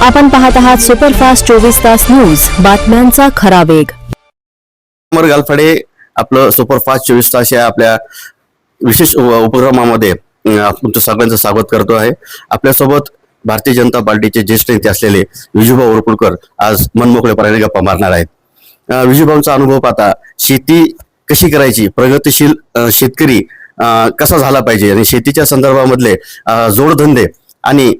आपण पाहत आहात सुपरफास्ट 24 तास न्यूज, बातम्यांचा खरा वेग. अमर गालफाडे आपलं सुपरफास्ट 24 तास या आपल्या विशेष उपक्रमामध्ये तुमचं सगळ्यांचं स्वागत करतो आहे. आपल्यासोबत भारतीय जनता पार्टीचे ज्येष्ठ नेते असलेले विजूभाऊ उरकुलकर आज मनमोकळेपणाने गप्पा मारणार आहेत. विजूभाऊंचा अनुभव पाहता शेती कशी करायची, प्रगतिशील शेतकरी कसा झाला पाहिजे आणि शेतीच्या संदर्भामधले जोडधंदे आणि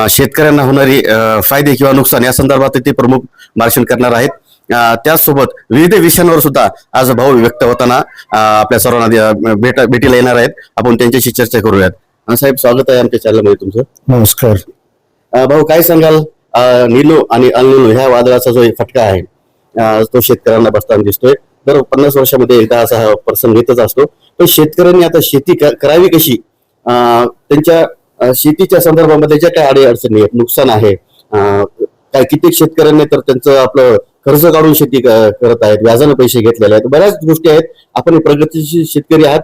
शेतकऱ्यांना होणारी फायदे किंवा नुकसान या संदर्भात ते प्रमुख मार्गदर्शन करणार आहेत. त्याचसोबत विविध विषयांवर सुद्धा आज भाऊ व्यक्त होताना आपल्या सर्वांना भेटीला येणार आहेत. आपण त्यांच्याशी चर्चा करूयात. साहेब, स्वागत आहे आमच्या चॅनलमध्ये तुमचं. नमस्कार. भाऊ, काय सांगाल, निलो आणि अल निनो ह्या वादळाचा जो फटका आहे तो शेतकऱ्यांना बसताना दिसतोय. दर 50 वर्षामध्ये एकदा असा हा प्रसंग येतच असतो. पण शेतकऱ्यांनी आता शेती करावी कशी, त्यांच्या शेतीच्या संदर्भामध्ये ज्या काही अडीअडचणी आहेत, नुकसान आहे, काय कित्येक शेतकऱ्यांनी तर त्यांचं आपलं कर्ज काढून शेती करत आहेत, व्याजाने पैसे घेतलेले आहेत, बऱ्याच गोष्टी आहेत. आपण प्रगतीशील शेतकरी आहात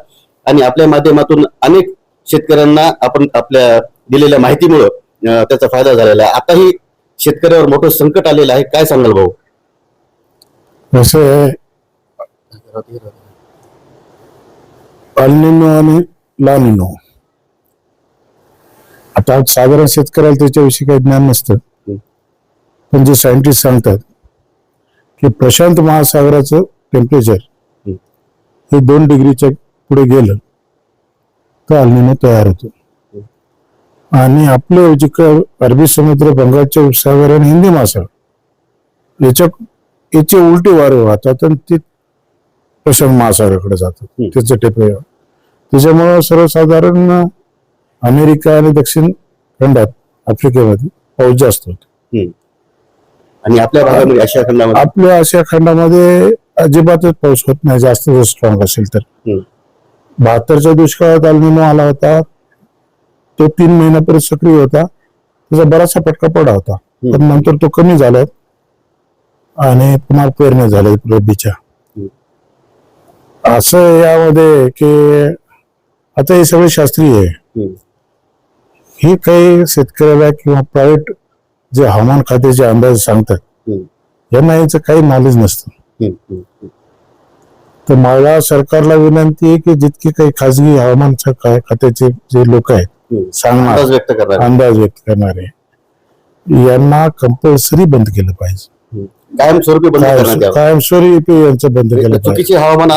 आणि आपल्या माध्यमातून अनेक शेतकऱ्यांना आपण आपल्या दिलेल्या माहितीमुळे त्याचा फायदा झालेला आहे. आताही शेतकऱ्यावर मोठं संकट आलेलं आहे. काय सांगाल भाऊ? जसं अल निनो आणि ला निनो, आता साधारण शेतकऱ्याला त्याच्याविषयी काही ज्ञान नसतं, पण जे सायंटिस्ट सांगतात की प्रशांत महासागराचं टेम्परेचर हे 2 डिग्रीच्या पुढे गेलं तर अल निनो तयार होतो. आणि आपले जे अरबी समुद्र, बंगालच्या उपसागर आणि हिंदी महासागर याचे उलटे वारे वाहतात आणि ते प्रशांत महासागराकडे जातात. त्याचं टेम्परेचर त्याच्यामुळं सर्वसाधारण अमेरिका आणि दक्षिण खंडात, आफ्रिकेमध्ये पाऊस जास्त होतो. आणि आपल्या भागामध्ये आशिया खंडामध्ये अजिबातच पाऊस होत नाही, जास्त जर स्ट्रॉंग असेल तर. 72च्या दुष्काळात अल निनो आला होता, तो 3 महिन्यापर्यंत सक्रिय होता, त्याचा बराचसा फटका पडला होता. पण नंतर तो कमी झाला आणि पुन्हा पेरण्या झाल्या रब्बीच्या. असं यामध्ये की आता हे सगळे शास्त्रीय आहे. हे काही शेतकऱ्याला किंवा प्रायव्हेट जे हवामान खात्याचे अंदाज सांगतात यांना याचं काही नॉलेज नसतं. तर मला सरकारला विनंती आहे की जितके काही खाजगी हवामान खात्याचे जे लोक आहेत सांगणार, अंदाज व्यक्त करणारे, यांना कंपल्सरी बंद केलं पाहिजे. कायमस्वरूपी यांचं बंद केलं पाहिजे. चुकीचे हवामान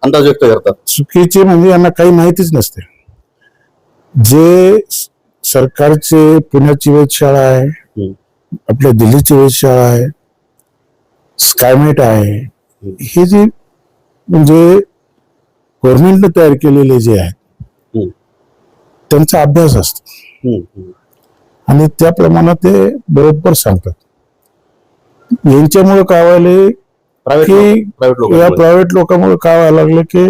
अंदाज व्यक्त करतात. चुकीचे म्हणजे यांना काही माहितीच नसते. जे सरकारचे पुण्याची वेधशाळा आहे, आपल्या दिल्लीची वेधशाळा आहे, स्कायमेट आहे, हे जे म्हणजे गव्हर्नमेंटने तयार केलेले जे आहेत त्यांचा अभ्यास असतो आणि त्याप्रमाणे ते बरोबर सांगतात. यांच्यामुळे काय व्हायले की या प्रायव्हेट लोकांमुळे काय व्हायला लागलं की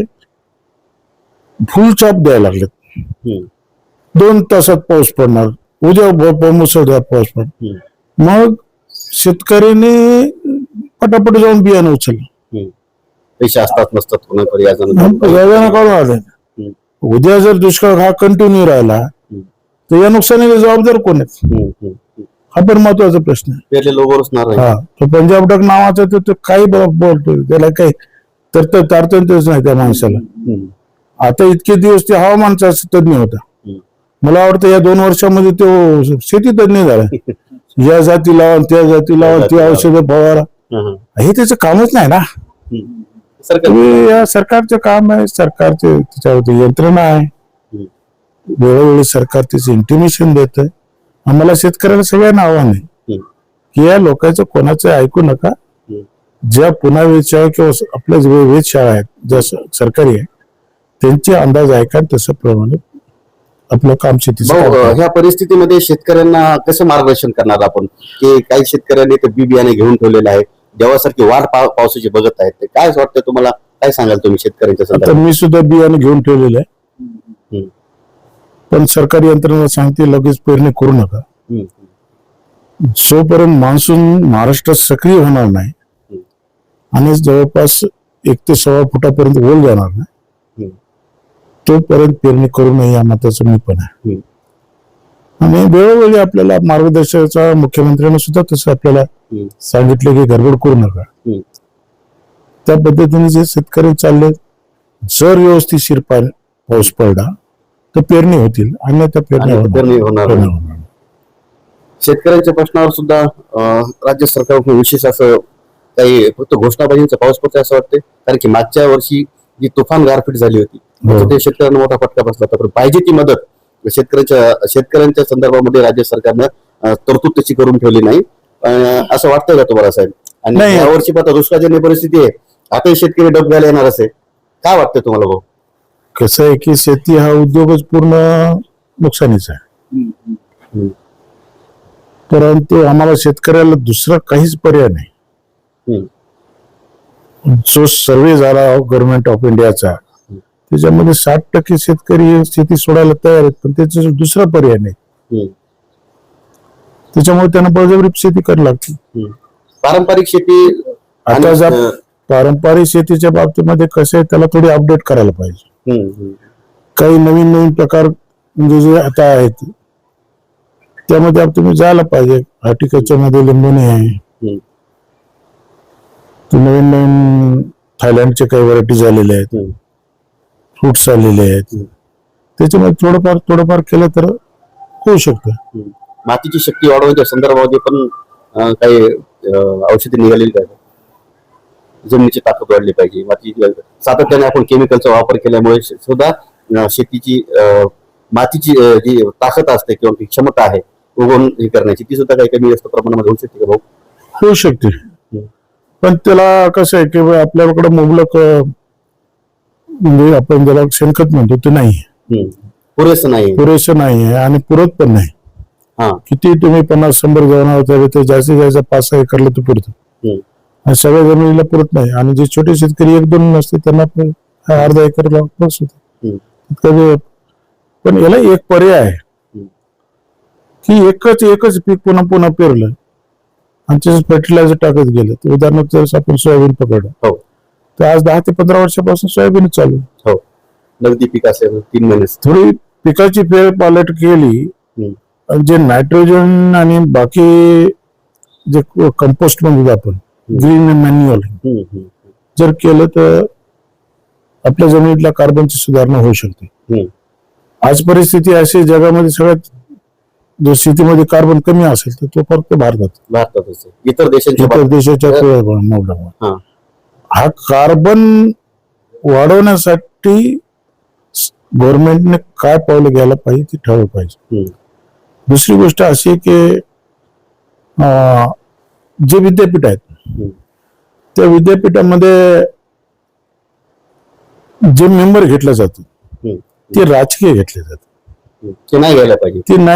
फुल चाप द्यायला लागलेत. 2 तासात पाऊस पडणार, उद्या मुसळधार पाऊस पडणार. मग शेतकऱ्याने पटापट जाऊन बियाणं उचललं. पैसे असतात नसतात व्याजानं काढून आले. उद्या जर दुष्काळ हा कंटिन्यू राहिला तर या नुकसानीला जबाबदार कोण आहेत, हा पण महत्वाचा प्रश्न आहे. हा, तो पंजाब डक नावाचा तो काही बोलतो, त्याला काही तारतम्यच नाही त्या माणसाला. आता इतके दिवस ते हवामानचा तज्ञ होता. मला वाटतं या 2 वर्षामध्ये तो शेती तज्ञ झाला. या जाती लावा, त्या जाती लावा, ती औषधं फवारा, हे त्याचं कामच नाही ना. या सरकारचं काम आहे, सरकारचे त्याच्यावरती यंत्रणा आहे. वेळोवेळी सरकार त्याचं इंटिमेशन देत आहे. आम्हाला शेतकऱ्याला सगळ्यांना आव्हान आहे की या लोकांचं कोणाचं ऐकू नका. ज्या पुन्हा वेधशाळा किंवा आपल्या वेधशाळा आहेत ज्या सरकारी आहे त्यांचे अंदाज ऐका, तसं प्रमाणे आपलं काम शेतीचं. ह्या परिस्थितीमध्ये शेतकऱ्यांना कसं मार्गदर्शन करणार आपण, की काही शेतकऱ्यांनी तर बी बियाणे घेऊन ठेवलेलं आहे, देवासारखी वाट पावसाची बघत आहेत, काय वाटतं तुम्हाला? काय सांगाल तुम्ही शेतकऱ्यांच्या संदर्भात? मी सुद्धा बियाणे घेऊन ठेवलेलं आहे, पण सरकारी यंत्रणा सांगते लगेच पेरणी करू नका. जोपर्यंत मान्सून महाराष्ट्रात सक्रिय होणार नाही आणि जवळपास 1 ते 1.25 फुटापर्यंत ओल जाणार नाही तोपर्यंत पेरणी करू नये या मताचं मी पण आहे. आणि वेळोवेळी आपल्याला मार्गदर्शनाचा मुख्यमंत्र्यांनी सुद्धा तसं आपल्याला सांगितलं की गडबड करू नका. त्या पद्धतीने जे शेतकरी चालले, जर व्यवस्थितशीर पाऊस पडला तर पेरणी होतील, अन्यथा पेरणी होणार होणार नाही. नाही. शेतकऱ्यांच्या प्रश्नावर सुद्धा राज्य सरकारकडून विशेष असं काही फक्त घोषणाबाजींचा पाऊस पडतो असं वाटतं. कारण की मागच्या वर्षी जी तुफान गारपीट झाली होती त्याच्यात शेतकऱ्यांना मोठा फटका बसला होता. पण पाहिजे ती मदत शेतकऱ्यांच्या संदर्भामध्ये राज्य सरकारनं तरतूद तशी करून ठेवली नाही. असं वाटतंय का तुम्हाला साहेब? आणि यावर्षी आता दुष्काळजन्य परिस्थिती आहे, आता शेतकरी डबघायला येणार असेल, काय वाटतं तुम्हाला भाऊ? कसं आहे की शेती हा उद्योगच पूर्ण नुकसानीचा आहे. परंतु आम्हाला शेतकऱ्याला दुसरा काहीच पर्याय नाही. जो सर्वे झाला गव्हर्नमेंट ऑफ इंडियाचा, त्याच्यामध्ये 60% शेतकरी शेती सोडायला तयार आहेत, पण त्याचा दुसरा पर्याय नाही. त्याच्यामुळे त्यांना बळजबरी शेती करावी लागते. पारंपरिक शेती आता जर पारंपरिक शेतीच्या बाबतीमध्ये कसं आहे, त्याला थोडी अपडेट करायला पाहिजे. काही नवीन नवीन प्रकार म्हणजे जे आता आहेत त्यामध्ये तुम्ही जायला पाहिजे. हॉर्टिकल्चर मध्ये लिंबोणी आहे, नवीन नवीन थायलंडचे काही व्हरायटीज आलेले आहेत, फ्रुट्स आलेले आहेत. त्याच्यामध्ये थोडंफार केलं तर होऊ शकतं. मातीची शक्ती वाढवण्याच्या संदर्भामध्ये पण काही औषधी निघालेली आहे. जमिनीची ताकद वाढली पाहिजे. माती सातत्याने आपण केमिकलचा वापर केल्यामुळे सुद्धा शेतीची मातीची जी ताकद असते किंवा क्षमता आहे उगवून हे करण्याची, ती सुद्धा काही कमी जास्त प्रमाणामध्ये होऊ शकते का भाऊ? होऊ शकते, पण त्याला कसं आहे की आपल्याकडे मुबलक म्हणजे आपण ज्याला शेणखत म्हणतो ते नाही, पुरेसं नाही आहे आणि पुरत पण नाही. किती तुम्ही 50-100 जनावर ते जास्तीत जास्त 5-6 एकरला ते पुरतं, आणि सगळ्या जमिनीला पुरत नाही. आणि जे छोटे शेतकरी 1-2 नसते त्यांना पण अर्धा एकरला बस होते. पण याला एक पर्याय आहे की एकच पीक पुन्हा पुन्हा पेरलं आणि त्याचं फर्टिलायझर टाकत गेलं. तर उदाहरणार्थ जर आपण सोयाबीन पकडलं तर आज 10 ते 15 वर्षापासून सोयाबीन चालू. नगदी पीक असेल 3 महिने थोडी पिकाची फेरपालट केली, जे नायट्रोजन आणि बाकी जे कंपोस्ट म्हणतो आपण ग्रीन मॅन्युअल जर केलं तर आपल्या जमिनीतल्या कार्बनची सुधारणा होऊ शकते. आज परिस्थिती अशी जगामध्ये सगळ्यात जो शेतीमध्ये कार्बन कमी असेल तर तो फक्त भारतात इतर देशाच्या हा कार्बन वाढवण्यासाठी गव्हर्नमेंटने काय पावलं घ्यायला पाहिजे ते ठरवलं पाहिजे. दुसरी गोष्ट अशी की जे विद्यापीठ आहेत त्या विद्यापीठामध्ये जे मेंबर घेतले जातात ते राजकीय घेतले जातात. ते नाही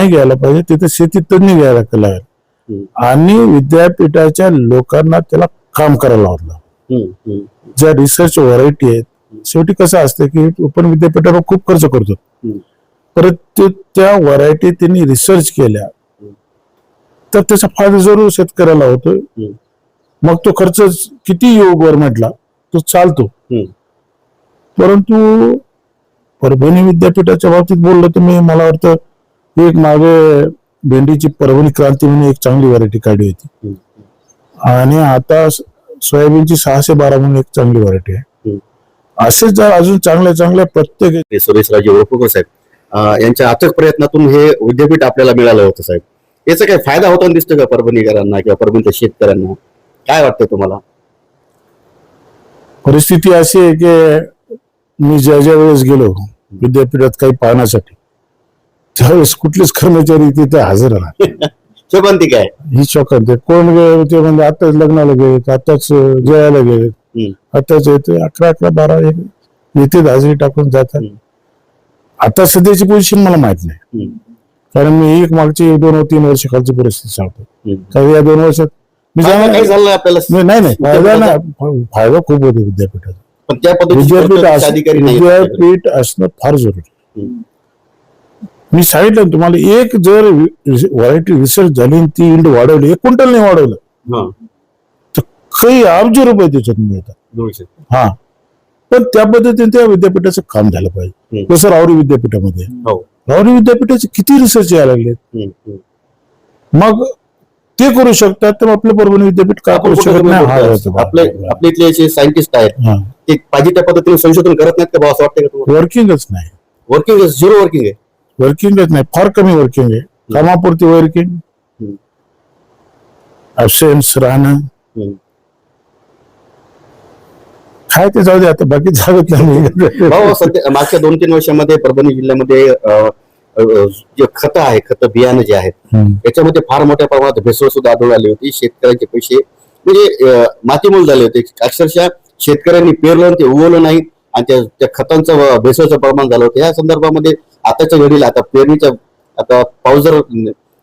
घ्यायला पाहिजे. तिथे शेती तज्ञ घ्यायला लागेल आणि विद्यापीठाच्या लोकांना त्याला काम करायला लावलं. ज्या रिसर्च व्हरायटी आहेत, शेवटी कसं असतं की ओपन विद्यापीठावर खूप खर्च करतो, परत त्या व्हरायटी त्यांनी रिसर्च केल्या तर त्याचा फायदा जरूर शेतकऱ्याला होतो. मग तो खर्च किती येऊ गव्हर्नमेंटला तो चालतो. परंतु परभणी विद्यापीठाच्या बाबतीत बोललो तर मला वाटतं एक मागे भेंडीची परभणी क्रांती म्हणून एक चांगली व्हरायटी काढली होती, आणि आता सोयाबीनची 612 म्हणून एक चांगली व्हरायटी आहे. असेच जर अजून चांगल्या प्रत्येक सुरेशराजे ओळखूकर साहेब यांच्या अथक प्रयत्नातून हे विद्यापीठ आपल्याला मिळालं होतं साहेब. याचा काही फायदा होताना दिसतो का परभणीकरांना किंवा परभणीच्या शेतकऱ्यांना? काय वाटतं तुम्हाला? परिस्थिती अशी आहे की मी ज्या वेळेस गेलो विद्यापीठात काही पाहण्यासाठी त्यावेळेस कुठलेच कर्मचारी तिथे हजर राहणार. शोकांती काय ही शोकांती कोण गेले ते म्हणजे आताच लग्नाला गेले, आताच जेवायला गेले, आताच येते 11-12 येते हजेरी टाकून जातात. आता सध्याची पोझिशन मला माहित नाही, कारण मी एक मागची 2-3 वर्ष खालची परिस्थिती सांगतो. काही या 2 वर्षात काय झालं आपल्याला? नाही फायदा खूप होतो विद्यापीठाचा. पण त्या विद्यापीठ असणं फार जरुरी. मी सांगितलं तुम्हाला, एक जर व्हरायटी रिसर्च झाली ती इंड वाढवली, 1 क्विंटल नाही वाढवलं तर काही अब्ज रुपये त्याच्यात मिळतात. पण त्या पद्धतीने त्या विद्यापीठाचं काम झालं पाहिजे. जसं राहुरी विद्यापीठामध्ये भावनी विद्यापीठाचे किती रिसर्च यायला लागले, मग ते करू शकतात तर आपलं परभणी विद्यापीठ का करू शकत नाही? हा होतो. आपले इथले जे सायंटिस्ट आहेत ते पाहिजे त्या पद्धतीने संशोधन करत नाहीत का भाऊ, असं वाटतं का तुम्हाला? वर्किंगच नाही, वर्किंग झिरो वर्किंग आहे. वर्किंगच नाही, फार कमी वर्किंग आहे. कामापुरती वर्किंग, अब्सेन्स राहणं, काय ते जाऊ दे, आता बाकी जागत नाही. भाऊ सध्या मागच्या 2-3 वर्षामध्ये परभणी जिल्ह्यामध्ये जे खतं आहे, खतं बियाणं जे आहेत त्याच्यामध्ये फार मोठ्या प्रमाणात भेसळ सुद्धा आढळून आली होती. शेतकऱ्यांचे पैसे म्हणजे मातीमोल झाले होते. अक्षरशः शेतकऱ्यांनी पेरलं ते उगवलं नाही आणि त्या खतांचं भेसळचं प्रमाण झालं होतं. या संदर्भामध्ये आताच्या घडीला आता पेरणीच्या, आता पाऊस जर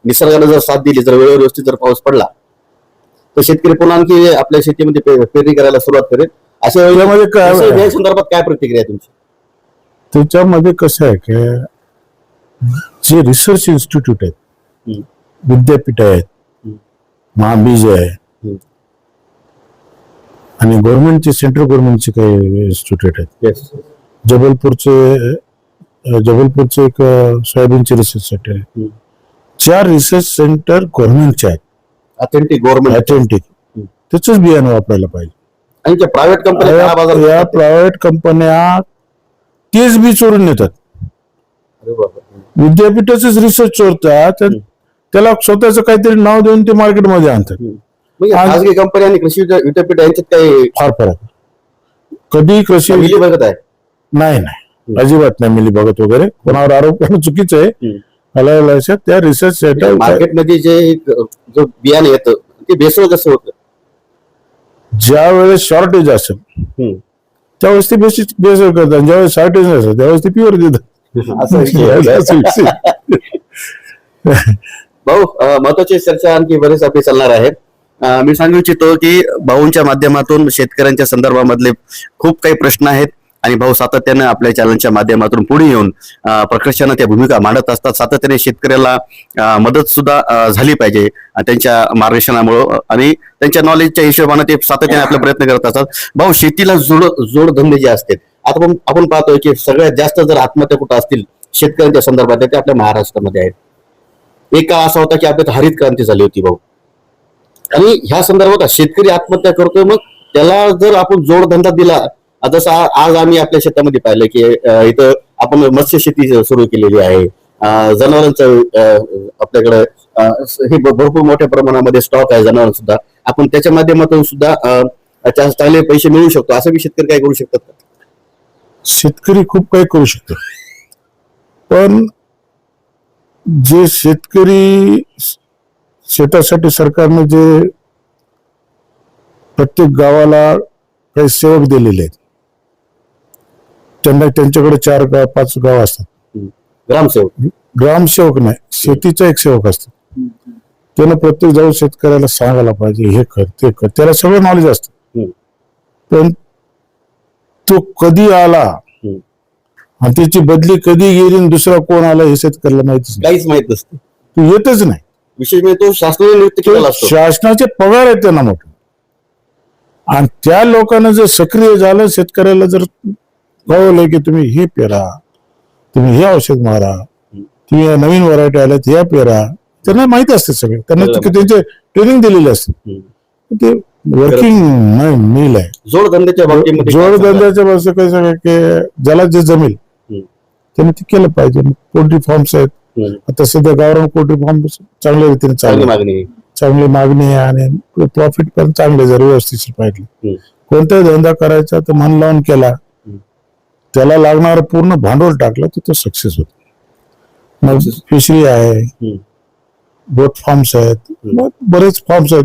निसर्गाने जर साथ दिली, जर वेळेवर व्यवस्थित जर पाऊस पडला तर शेतकरी पुन्हा आणखी आपल्या शेतीमध्ये पेरणी करायला सुरुवात करेल. अशा वेळेमध्ये या संदर्भात काय प्रतिक्रिया तुमची? त्याच्यामध्ये कसं आहे की जे रिसर्च इन्स्टिट्यूट आहेत, विद्यापीठ आहेत, महाबीज आहे आणि गव्हर्नमेंटचे, सेंट्रल गव्हर्नमेंटचे काही इन्स्टिट्यूट आहेत. जबलपूरचे एक सोयाबीनचे रिसर्च सेंटर आहे. 4 रिसर्च सेंटर गव्हर्नमेंटचे आहेत, ऑथेंटिक गव्हर्नमेंट, त्याच बियाणं वापरायला पाहिजे. आणि ज्या प्रायव्हेट कंपन्या, या प्रायव्हेट कंपन्या तेच बी चोरून नेतात. विद्यापीठाचेच रिसर्च चोरतात, त्याला स्वतःच काहीतरी नाव देऊन ते मार्केटमध्ये आणतात. खासगी कंपन्या आणि कृषी विद्यापीठ यांच्यात काही फार फरक. कधी कृषी मिली बघत आहे? नाही, अजिबात नाही मिली बघत वगैरे. कोणावर आरोप करणं चुकीचं आहे. मला लक्षात त्या रिसर्च सेंटर मार्केटमध्ये जो बियाणं येतं ते भेसळ कसं होतं? ज्या वेळेस शॉर्टेज असेल त्यावेळेस ते भेसळ करतात, ज्यावेळेस शॉर्टेज नसेल त्यावेळेस ते प्युअर देतात. भाऊ, महत्वाची चर्चा आणखी बरेच आपली चालणार आहे. मी सांगू इच्छितो की भाऊंच्या माध्यमातून शेतकऱ्यांच्या संदर्भामधले खूप काही प्रश्न आहेत आणि भाऊ सातत्याने आपल्या चॅनलच्या माध्यमातून पुढे येऊन प्रकर्षाने त्या भूमिका मांडत असतात. सातत्याने शेतकऱ्याला मदत सुद्धा झाली पाहिजे त्यांच्या मार्गदर्शनामुळं आणि त्यांच्या नॉलेजच्या हिशोबाने ते सातत्याने आपले प्रयत्न करत असतात. भाऊ, शेतीला जोडधंदे जे असतात, आता आपण पाहतोय की सगळ्यात जास्त जर आत्महत्या कुठं असतील शेतकऱ्यांच्या संदर्भात ते आपल्या महाराष्ट्रामध्ये आहेत. एक काळ असा होता की आपल्यात हरित क्रांती झाली होती भाऊ, आणि ह्या संदर्भात शेतकरी आत्महत्या करतोय. मग त्याला जर आपण जोडधंदा दिला, जसं आज आम्ही आपल्या शेतामध्ये पाहिलं की इथं आपण मत्स्य शेती सुरू केलेली आहे, जनावरांचं आपल्याकडे हे भरपूर मोठ्या प्रमाणामध्ये स्टॉक आहे जनावर सुद्धा, आपण त्याच्या माध्यमातून सुद्धा चांगले पैसे मिळवू शकतो. असं बी शेतकरी काय करू शकतात का? शेतकरी खूप काही करू शकतो, पण जे शेतकरी शेतासाठी सरकारने जे प्रत्येक गावाला काही सेवक दिलेले आहेत, त्यांच्याकडे 4-5 गाव असतात. ग्रामसेवक नाही, शेतीचा एक सेवक असतो. त्यानं प्रत्येक जाऊन शेतकऱ्याला सांगायला पाहिजे, हे कर ते कर. त्याला सगळं नॉलेज असतं, पण तो कधी आला आणि त्याची बदली कधी गेली आणि दुसरा कोण आला हे शेतकऱ्याला माहितीच नाही, काहीच माहित नसतं. तो येतच नाही. विशेष म्हणजे तो शासनाने नियुक्त केलेला असतो, शासनाचे पगार आहेत त्यांना मोठे. आणि त्या लोकांना जर सक्रिय झालं, शेतकऱ्याला जर कळवलं की तुम्ही हे पेरा, तुम्ही हे औषध मारा, तुम्ही नवीन व्हरायटी आल्यात ह्या पेरा, त्यांना माहिती असते सगळं. त्यांना त्यांचे ट्रेनिंग दिलेले असते. ते वर्किंग मिल आहे. जोडधंद्याच्या जोडधंद्याच्या बाबतीत काय सांगा की ज्याला जे जमेल त्याने ते केलं पाहिजे. पोल्ट्री फार्म्स आहेत, आता सध्या गावरान पोल्ट्री फार्म चांगल्या रीतीने चांगली मागणी आहे आणि प्रॉफिट पण चांगले जर व्यवस्थित पाहिजे. कोणताही धंदा करायचा तर मन लावून केला, त्याला लागणार पूर्ण भांडवल टाकलं तर तो सक्सेस होतो. मग फिशरी आहे, बोट फार्म्स आहेत, बरेच फार्म्स आहेत.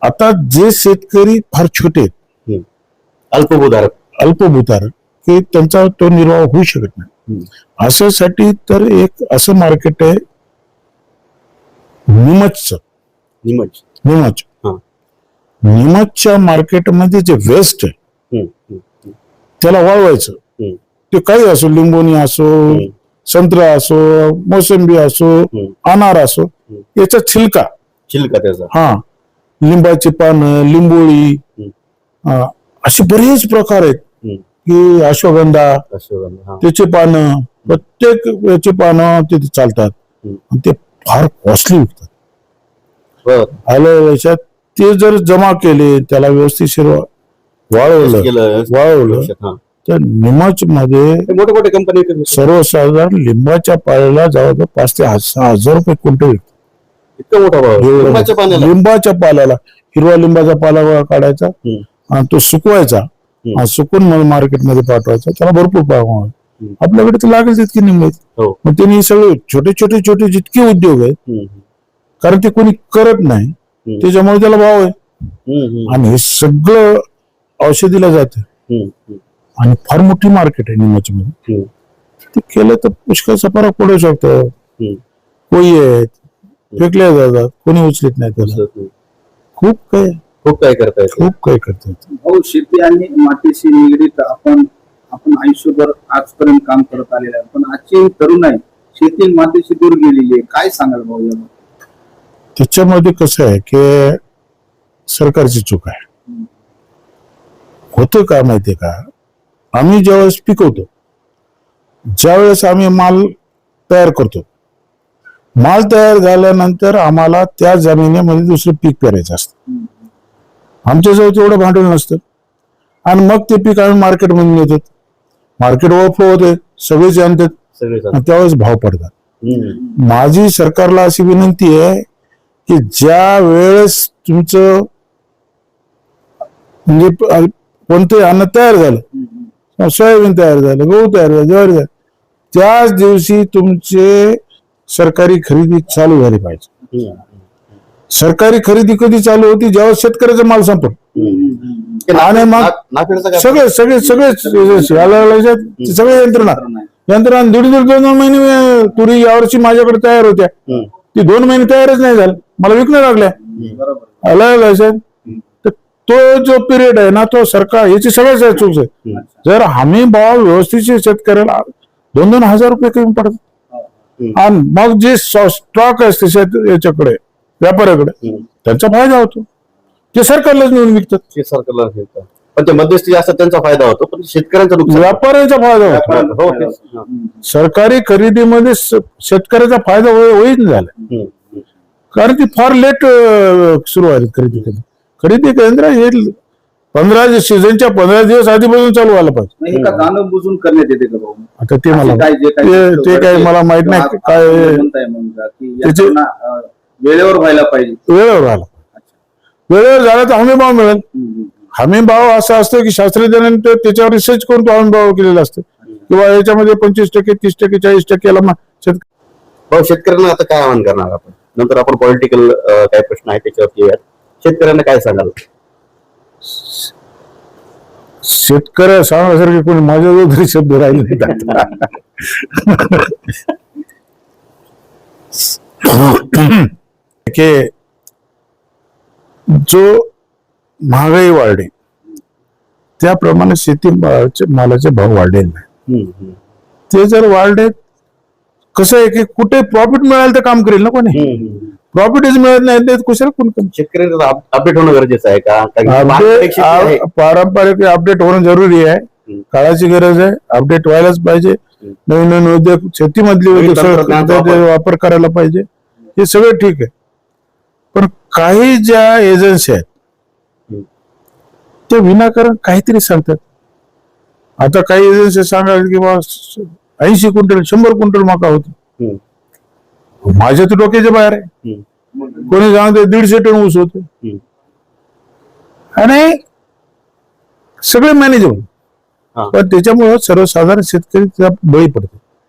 आता जे शेतकरी फार छोटे आहेत, अल्पभूधारक की त्यांचा तो निर्वाह होऊ शकत नाही, अशासाठी तर एक असं मार्केट आहे निमजच्या मार्केटमध्ये जे वेस्ट आहे त्याला वाळवायचं. ते काही असो, लिंबोनी असो, संत्रा असो, मोसंबी असो, अनार असो, याचा छिलका त्याचा, हा, लिंबाची पानं, लिंबोळी, असे बरेच प्रकार आहेत की अश्वगंधा, त्याचे पानं, प्रत्येक याची पानं तिथे चालतात आणि ते फार कॉस्टली विकतात. बर. आलं लक्षात, ते जर जमा केले, त्याला व्यवस्थित वाळवलं हा. तर निमच मध्ये हे मोठे मोठे कंपनी सर्वसाधारण लिंबाच्या पाल्याला जवळजवळ 5 ते 6,000 रुपये क्विंटल विकतात. इतका मोठा भाव एवढं लिंबाच्या पाण्याला. लिंबाच्या पाल्याला हिरवा लिंबाचा पाला काढायचा आणि तो सुकवायचा आणि सुकून मग मार्केटमध्ये पाठवायचा, त्याला भरपूर भाव आहे. आपल्याकडे तर लागेल तितकी निंब आहेत. हो. मग त्यांनी सगळे छोटे छोटे छोटे जितके उद्योग आहेत, कारण ते कोणी करत नाही त्याच्यामुळे त्याला भाव आहे. आणि हे सगळं औषधीला जातं आणि फार मोठी मार्केट आहे निंबाच्या मध्ये. ते केलं तर पुष्कळचा फरक पडू शकतो. कोळी आहेत, फेकल्या जातात, कोणी उचलत नाही त्याला. खूप काही करताय. खूप काही करतात. हो, शेती आणि मातीशी निगडीत आपण आयुष्यभर आजपर्यंत काम करत आलेलं आहे. पण आजची तरुण आहे शेती आणि मातीशी दूर गेलेली आहे. काय सांगाल भाऊ यावर? त्याच्यामध्ये कसं आहे की सरकारची चूक आहे. होतं का माहितीये का, आम्ही ज्यावेळेस पिकवतो, ज्यावेळेस आम्ही माल तयार करतो, माल तयार झाल्यानंतर आम्हाला त्या जमिनीमध्ये दुसरं पीक पेरायचं असतं. आमच्याजवळ तेवढं भांडवल नसतं आणि मग ते पीक आम्ही मार्केटमध्ये नेतात. मार्केट ओव्हरफ्लो होते, सगळेच आणतात आणि त्यावेळेस भाव पडतात. माझी सरकारला अशी विनंती आहे की ज्या वेळेस तुमचं म्हणजे कोणतंही अन्न तयार झालं, सोयाबीन तयार झालं, गहू तयार झालं, ज्वारी झालं, त्याच दिवशी तुमचे सरकारी खरेदी चालू झाली पाहिजे. सरकारी खरेदी कधी चालू होती, जेव्हा शेतकऱ्याचा माल संपतो आणि मग सगळे सगळे सगळे सगळे यंत्रणा 1.5-2 महिने तुरी यावर्षी माझ्याकडे तयार होत्या, ती 2 महिने तयारच नाही झालं, मला विकणं लागल्या. तर तो जो पिरियड आहे ना, तो सरकार याची सगळ्यात चूक आहे. जर हमी भाव व्यवस्थित शेतकऱ्याला 2-2 हजार रुपये कमी पडतात आणि मग जे स्टॉक असते याच्याकडे व्यापाऱ्याकडे त्यांचा फायदा होतो, ते सरकारलाच नेऊन विकतात. पण ते मध्यस्थी असतात त्यांचा फायदा होतो, पण शेतकऱ्यांचा नुकसान. व्यापाऱ्यांचा फायदा होतो. सरकारी खरेदीमध्ये शेतकऱ्याचा फायदा होईन झाला, कारण ती फार लेट सुरू आहे खरेदी केंद्र. हे 15 सीझनच्या 15 दिवस आधीपासून चालू व्हायला पाहिजे. एका जाणून बुजून करण्यात येते का भाऊ? आता ते मला ते काही मला माहित नाही काय त्याचे वेळेवर व्हायला पाहिजे. वेळेवर झाला तर हमी भाव मिळेल. हमी भाव असा असतो की शास्त्रज्ञांनी त्याच्यावर रिसर्च करून तो हमी भाव केलेला असतो, किंवा याच्यामध्ये 25%, 30%, 40% भाऊ शेतकऱ्यांना आता काय आवाहन करणार आपण? नंतर आपण पॉलिटिकल काय प्रश्न आहे त्याच्यावरती येऊयात. शेतकऱ्यांना काय सांगाल? शेतकऱ्या सांगण्यासारखे कोणी माझ्याजवळ तरी शब्द राहिले की जो महागाई वाढली त्याप्रमाणे शेती मालाचे भाव वाढलेले नाही. ते जर वाढले, कसं आहे की कुठे प्रॉफिट मिळालं तर काम करेल ना कोणी. प्रॉफिटच मिळत नाही कुशाला कोण शेतकऱ्यांना अपडेट होणं गरजेचं आहे का? पारंपरिक अपडेट होणं जरुरी आहे, काळाची गरज आहे, अपडेट व्हायलाच पाहिजे. नवीन नवीन उद्योग, शेतीमधले उद्योग वापर करायला पाहिजे, हे सगळं ठीक आहे. पण काही ज्या एजन्सी आहेत ते विनाकारण काहीतरी सांगतात. आता काही एजन्सी सांगाल की बा 80 क्विंटल 100 क्विंटल मका होती, माझ्या तर डोक्याच्या बाहेर आहे. कोणी सांगते 150 टन ऊस होते आणि सगळे मॅनेजेबल, पण त्याच्यामुळे सर्वसाधारण शेतकरी बळी पडतो.